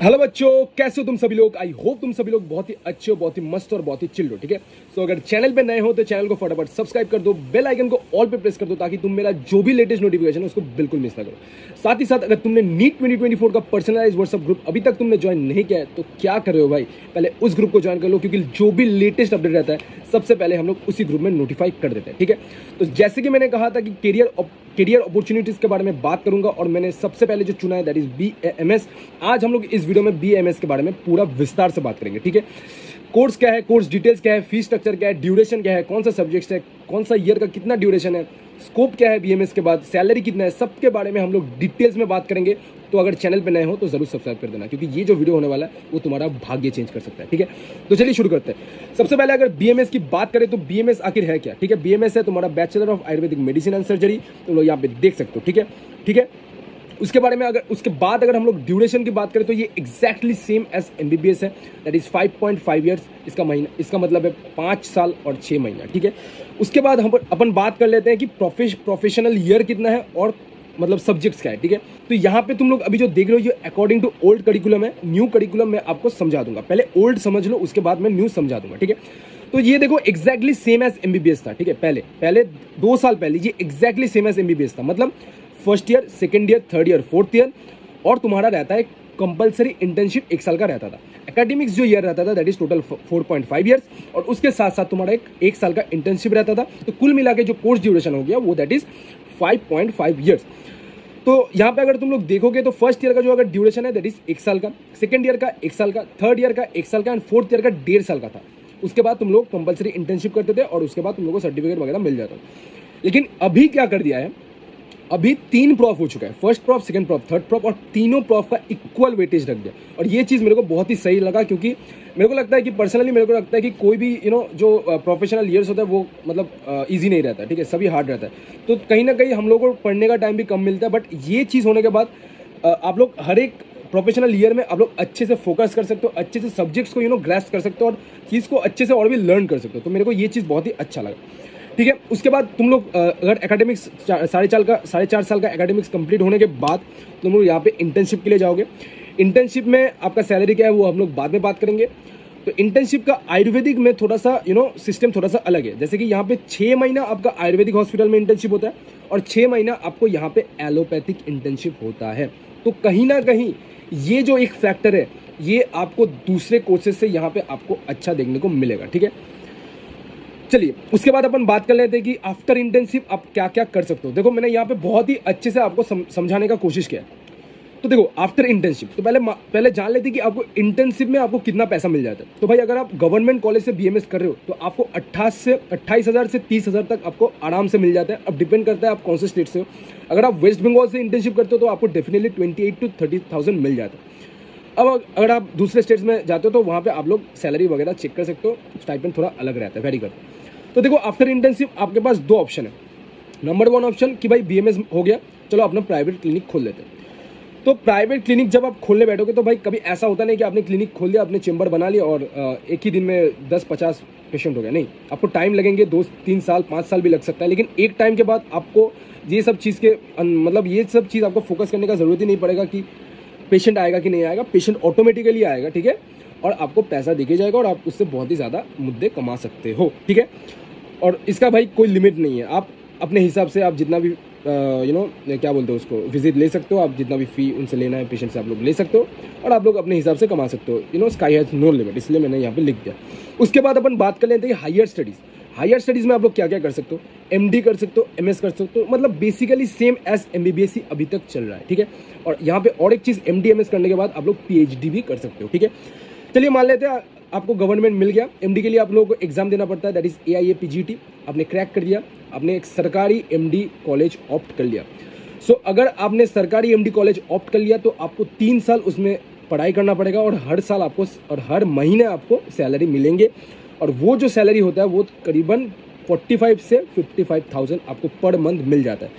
Hello बच्चों, कैसे हो तुम सभी लोग। आई होप तुम सभी लोग बहुत ही अच्छे हो, बहुत ही मस्त और बहुत ही चिल हो। ठीक है, सो अगर चैनल पे नए हो तो चैनल को फटाफट सब्सक्राइब कर दो, बेल आइकन को ऑल पे प्रेस कर दो ताकि तुम मेरा जो भी लेटेस्ट नोटिफिकेशन है उसको बिल्कुल मिस ना करो। साथ ही साथ अगर तुमने नीट 2024 का पर्सनलाइज व्हाट्सएप ग्रुप अभी तक तुमने ज्वाइन नहीं किया है तो क्या कर रहे हो भाई, पहले उस ग्रुप को ज्वाइन कर लो, क्योंकि जो भी लेटेस्ट अपडेट रहता है सबसे पहले हम लोग उसी ग्रुप में नोटिफाई कर देते हैं। ठीक है, तो जैसे कि मैंने कहा था कि करियर अपॉर्चुनिटीज के बारे में बात करूंगा और मैंने सबसे पहले जो चुना है दैट इज BAMS। आज हम लोग इस वीडियो में BAMS के बारे में पूरा विस्तार से बात करेंगे। ठीक है, कोर्स क्या है, कोर्स डिटेल्स क्या है, फीस स्ट्रक्चर क्या है, ड्यूरेशन क्या है, कौन सा सब्जेक्ट है, कौन सा ईयर का कितना ड्यूरेशन है, स्कोप क्या है BAMS के बाद, सैलरी कितना है, सबके बारे में हम लोग डिटेल्स में बात करेंगे। तो अगर चैनल पे नए हो तो जरूर सब्सक्राइब कर देना, क्योंकि ये जो वीडियो होने वाला है वो तुम्हारा भाग्य चेंज कर सकता है। ठीक है, तो चलिए शुरू करते हैं। सबसे पहले अगर BAMS की बात करें तो BAMS आखिर है क्या। ठीक है, BAMS है तुम्हारा bachelor of Ayurvedic medicine and surgery, तुम लोग यहाँ पे देख सकते हो। ठीक है, ठीक है, उसके बारे में उसके बाद अगर हम लोग ड्यूरेशन की बात करें तो ये एग्जैक्टली सेम एज MBBS है, दैट इज 5.5 ईयर्स। इसका मतलब है 5 साल और 6 महीना। ठीक है, उसके बाद हम अपन बात कर लेते हैं कि प्रोफेशनल ईयर कितना है और मतलब सब्जेक्ट्स क्या है। ठीक है, तो यहाँ पे तुम लोग अभी जो देख रहे हो ये अकॉर्डिंग टू ओल्ड करिकुलम है, न्यू करिकुलम मैं आपको समझा दूंगा। पहले ओल्ड समझ लो, उसके बाद मैं न्यू समझा दूंगा। ठीक है, तो ये देखो एग्जैक्टली सेम एज MBBS था। ठीक है, पहले 2 साल पहले ये एग्जैक्टली सेम एज MBBS था, मतलब first year, second year, third year, fourth year, और तुम्हारा रहता है कंपलसरी इंटर्नशिप 1 साल का रहता था। एकेडमिक्स जो ईयर रहता था दैट इज टोटल 4.5 ईयर्स, और उसके साथ साथ तुम्हारा एक साल का इंटर्नशिप रहता था। तो कुल मिला के जो कोर्स ड्यूरेशन हो गया वो दैट इज 5.5 ईयर्स। तो यहाँ पे अगर तुम लोग देखोगे तो फर्स्ट ईयर का जो अगर ड्यूरेशन है दैट इज 1 साल का, सेकेंड ईयर का 1 साल का, थर्ड ईयर का 1 साल का, एंड फोर्थ ईयर का 1.5 साल का था। उसके बाद तुम लोग कंपलसरी इंटर्नशिप करते थे और उसके बाद तुम लोग को सर्टिफिकेट वगैरह मिल जाता। लेकिन अभी क्या कर दिया है, अभी 3 प्रॉफ हो चुका है, first prof, second prof, third prof, और तीनों प्रॉफ का इक्वल वेटेज रख दिया। और ये चीज़ मेरे को बहुत ही सही लगा, क्योंकि मेरे को लगता है कि पर्सनली मेरे को लगता है कि कोई भी जो प्रोफेशनल ईयर्स होता है वो मतलब ईजी नहीं रहता है। ठीक है, सभी हार्ड रहता है, तो कहीं ना कहीं हम लोगों को पढ़ने का टाइम भी कम मिलता है। बट ये चीज़ होने के बाद आप लोग हर एक प्रोफेशनल ईयर में आप लोग अच्छे से फोकस कर सकते हो, अच्छे से सब्जेक्ट्स को ग्रैस्प कर सकते हो और चीज़ को अच्छे से और भी लर्न कर सकते हो। तो मेरे को ये चीज़ बहुत ही अच्छा लगा। ठीक है, उसके बाद तुम लोग अगर एकेडमिक्स 4.5 साल का एकेडमिक्स कंप्लीट होने के बाद तुम लोग यहाँ पे इंटर्नशिप के लिए जाओगे। इंटर्नशिप में आपका सैलरी क्या है वो हम लोग बाद में बात करेंगे। तो इंटर्नशिप का आयुर्वेदिक में थोड़ा सा सिस्टम थोड़ा सा अलग है। जैसे कि यहाँ पे 6 महीना आपका आयुर्वेदिक हॉस्पिटल में इंटर्नशिप होता है और 6 महीना आपको यहाँ पे एलोपैथिक इंटर्नशिप होता है। तो कहीं ना कहीं ये जो एक फैक्टर है ये आपको दूसरे कोर्सेज से यहाँ पे आपको अच्छा देखने को मिलेगा। ठीक है, चलिए उसके बाद अपन बात कर लेते हैं कि आफ्टर इंटर्नशिप आप क्या क्या कर सकते हो। देखो मैंने यहाँ पे बहुत ही अच्छे से आपको समझाने का कोशिश किया। तो देखो आफ्टर इंटर्नशिप तो पहले जान लेते हैं कि आपको इंटर्नशिप में आपको कितना पैसा मिल जाता है। तो भाई अगर आप गवर्नमेंट कॉलेज से BAMS कर रहे हो तो आपको 28,000 से 30,000 तक आपको आराम से मिल जाता है। अब डिपेंड करता है आप कौन से स्टेट से हो। अगर आप वेस्ट बंगाल से इंटर्नशिप करते हो तो आपको डेफिनेटली 28 to 30,000 मिल जाता है। अब अगर आप दूसरे स्टेट्स में जाते हो तो वहाँ पे आप लोग सैलरी वगैरह चेक कर सकते हो, स्टाइपेंड थोड़ा अलग रहता है, वेरी गुड। तो देखो आफ्टर इंटर्नशिप आपके पास 2 ऑप्शन है। नंबर 1 ऑप्शन कि भाई BAMS हो गया, चलो अपना प्राइवेट क्लिनिक खोल लेते हैं। तो प्राइवेट क्लिनिक जब आप खोलने बैठोगे तो भाई कभी ऐसा होता नहीं कि आपने क्लिनिक खोल लिया, आपने चेंबर बना लिया और एक ही दिन में 10-50 पेशेंट हो गया। नहीं, आपको टाइम लगेंगे, 2-3 साल 5 साल भी लग सकता है। लेकिन एक टाइम के बाद आपको ये सब चीज़ के मतलब ये सब चीज़ आपको फोकस करने का ज़रूरत ही नहीं पड़ेगा कि पेशेंट आएगा कि नहीं आएगा। पेशेंट ऑटोमेटिकली आएगा। ठीक है, और आपको पैसा देके जाएगा और आप उससे बहुत ही ज़्यादा मुद्दे कमा सकते हो। ठीक है, और इसका भाई कोई लिमिट नहीं है। आप अपने हिसाब से आप जितना भी क्या बोलते हो उसको विजिट ले सकते हो, आप जितना भी फ़ी उनसे लेना है पेशेंट से आप लोग ले सकते हो और आप लोग अपने हिसाब से कमा सकते हो। स्काई हैज़ नो लिमिट, इसलिए मैंने यहाँ पे लिख दिया। उसके बाद अपन बात कर लेते हैं हायर स्टडीज़। हायर स्टडीज़ में आप लोग क्या क्या कर सकते हो, MD कर सकते हो, MS कर सकते हो, मतलब बेसिकली सेम एज MBBS ही अभी तक चल रहा है। ठीक है, और यहाँ पे और एक चीज़ MD MS करने के बाद आप लोग PhD भी कर सकते हो। ठीक है, चलिए मान लेते हैं आपको गवर्नमेंट मिल गया। MD के लिए आप लोगों को एग्जाम देना पड़ता है, दैट इज AIA PGT। आपने क्रैक कर दिया, आपने एक सरकारी MD कॉलेज ऑप्ट कर लिया। सो अगर आपने सरकारी MD कॉलेज ऑप्ट कर लिया तो आपको 3 साल उसमें पढ़ाई करना पड़ेगा और हर साल आपको और हर महीने आपको सैलरी मिलेंगे। और वो जो सैलरी होता है वो करीबन 45 से 55,000 आपको पर मंथ मिल जाता है।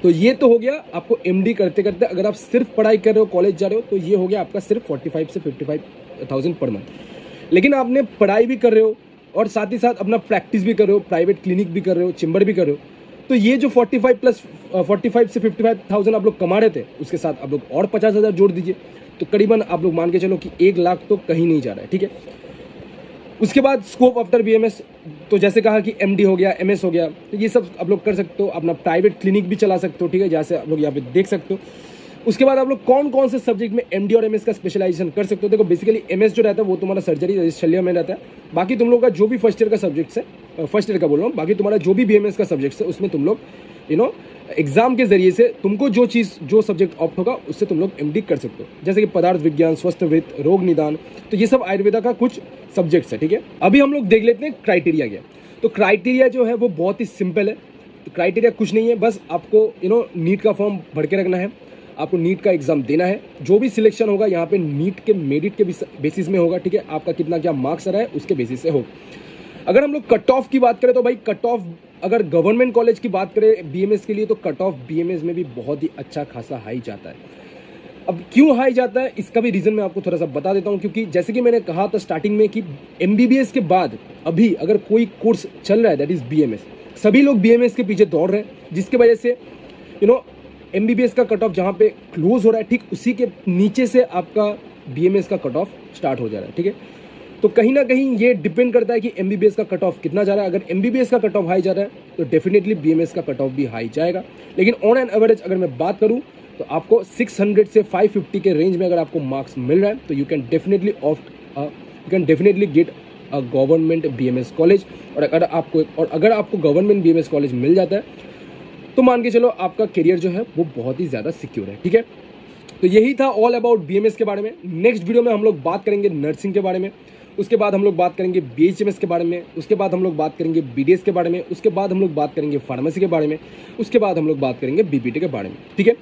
तो ये तो हो गया आपको MD करते करते, अगर आप सिर्फ पढ़ाई कर रहे हो, कॉलेज जा रहे हो, तो ये हो गया आपका सिर्फ 45 से 55,000 पर मंथ। लेकिन आपने पढ़ाई भी कर रहे हो और साथ ही साथ अपना प्रैक्टिस भी कर रहे हो, प्राइवेट क्लिनिक भी कर रहे हो, चेंबर भी कर रहे हो, तो ये जो 45 से 55,000 आप लोग कमा रहे थे उसके साथ आप लोग और 50,000 जोड़ दीजिए, तो करीबन आप लोग मान के चलो कि 1 लाख तो कहीं नहीं जा रहा है, ठीक है। उसके बाद स्कोप आफ्टर बीएमएस, तो जैसे कहा कि एमडी हो गया, एमएस हो गया, तो ये सब आप लोग कर सकते हो। अपना प्राइवेट क्लिनिक भी चला सकते हो, ठीक है, जैसे आप लोग यहाँ पे देख सकते हो। उसके बाद आप लोग कौन कौन से सब्जेक्ट में एमडी और एमएस का स्पेशलाइजेशन कर सकते हो। देखो बेसिकली एमएस जो रहता है वो तुम्हारा सर्जरी शल्य में रहता है। बाकी तुम लोग का जो भी फर्स्ट ईयर का सब्जेक्ट है, फर्स्ट ईयर का बोल रहा हूँ, बाकी तुम्हारा जो भी बीएमएस का सब्जेक्ट है उसमें तुम लोग एग्जाम के जरिए से तुमको जो सब्जेक्ट ऑप्ट होगा उससे तुम लोग एमडी कर सकते हो। जैसे कि पदार्थ विज्ञान, स्वास्थ्यविद, रोग निदान, तो ये सब आयुर्वेदा का कुछ सब्जेक्ट्स है, ठीक है। अभी हम लोग देख लेते हैं क्राइटेरिया क्या। तो क्राइटेरिया जो है वो बहुत ही सिंपल है। तो क्राइटेरिया कुछ नहीं है, बस आपको नीट का फॉर्म भर के रखना है, आपको नीट का एग्जाम देना है। जो भी सिलेक्शन होगा यहाँ पे नीट के मेरिट के बेसिस में होगा, ठीक है। आपका कितना क्या मार्क्स आ रहा है उसके बेसिस से होगा। अगर हम लोग कट ऑफ की बात करें तो भाई कट ऑफ, अगर गवर्नमेंट कॉलेज की बात करें बीएमएस के लिए, तो कट ऑफ बीएमएस में भी बहुत ही अच्छा खासा हाई जाता है। अब क्यों हाई जाता है इसका भी रीजन मैं आपको थोड़ा सा बता देता हूं, क्योंकि जैसे कि मैंने कहा था स्टार्टिंग में कि एमबीबीएस के बाद अभी अगर कोई कोर्स चल रहा है दैट इज बीएमएस, सभी लोग बीएमएस के पीछे दौड़ रहे हैं, जिसकी वजह से एमबीबीएस का कट ऑफ जहां पे क्लोज हो रहा है, ठीक उसी के नीचे से आपका बीएमएस का कट ऑफ स्टार्ट हो जा रहा है, ठीक है। तो कहीं ना कहीं ये डिपेंड करता है कि एमबीबीएस का कट ऑफ कितना जा रहा है। अगर एमबीबीएस का कट ऑफ हाई जा रहा है तो डेफिनेटली बीएमएस का कट ऑफ भी हाई जाएगा। लेकिन ऑन एन एवरेज अगर मैं बात करूं तो आपको 600 से 550 के रेंज में अगर आपको मार्क्स मिल रहा है तो you can definitely get a government BMS college. और अगर आपको गवर्नमेंट बीएमएस कॉलेज मिल जाता है तो मान के चलो आपका करियर जो है वो बहुत ही ज़्यादा सिक्योर है, ठीक है। तो यही था ऑल अबाउट बीएमएस के बारे में। नेक्स्ट वीडियो में हम लोग बात करेंगे नर्सिंग के बारे में, उसके बाद हम लोग बात करेंगे बीएचएमएस के बारे में, उसके बाद हम लोग बात करेंगे बीडीएस के बारे में, उसके बाद हम लोग बात करेंगे फार्मेसी के बारे में, उसके बाद हम लोग बात करेंगे बीपीटी के बारे में, ठीक है।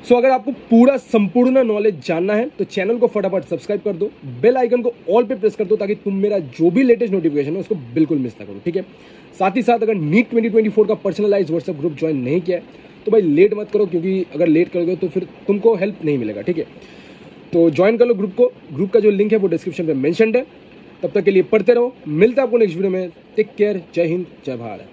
सो अगर आपको पूरा संपूर्ण नॉलेज जानना है तो चैनल को फटाफट सब्सक्राइब कर दो, बेल आइकन को ऑल पे प्रेस कर दो ताकि तुम मेरा जो भी लेटेस्ट नोटिफिकेशन है उसको बिल्कुल मिस ना करो, ठीक है। साथ ही साथ अगर नीट 2024 का पर्सनलाइज व्हाट्सएप ग्रुप ज्वाइन नहीं किया है तो भाई लेट मत करो, क्योंकि अगर लेट करोगे तो फिर तुमको हेल्प नहीं मिलेगा, ठीक है। तो ज्वाइन कर लो ग्रुप को, ग्रुप का जो लिंक है वो डिस्क्रिप्शन में मेंशन्ड है। तब तक के लिए पढ़ते रहो, मिलता है आपको नेक्स्ट वीडियो में। टेक केयर, जय हिंद, जय भारत।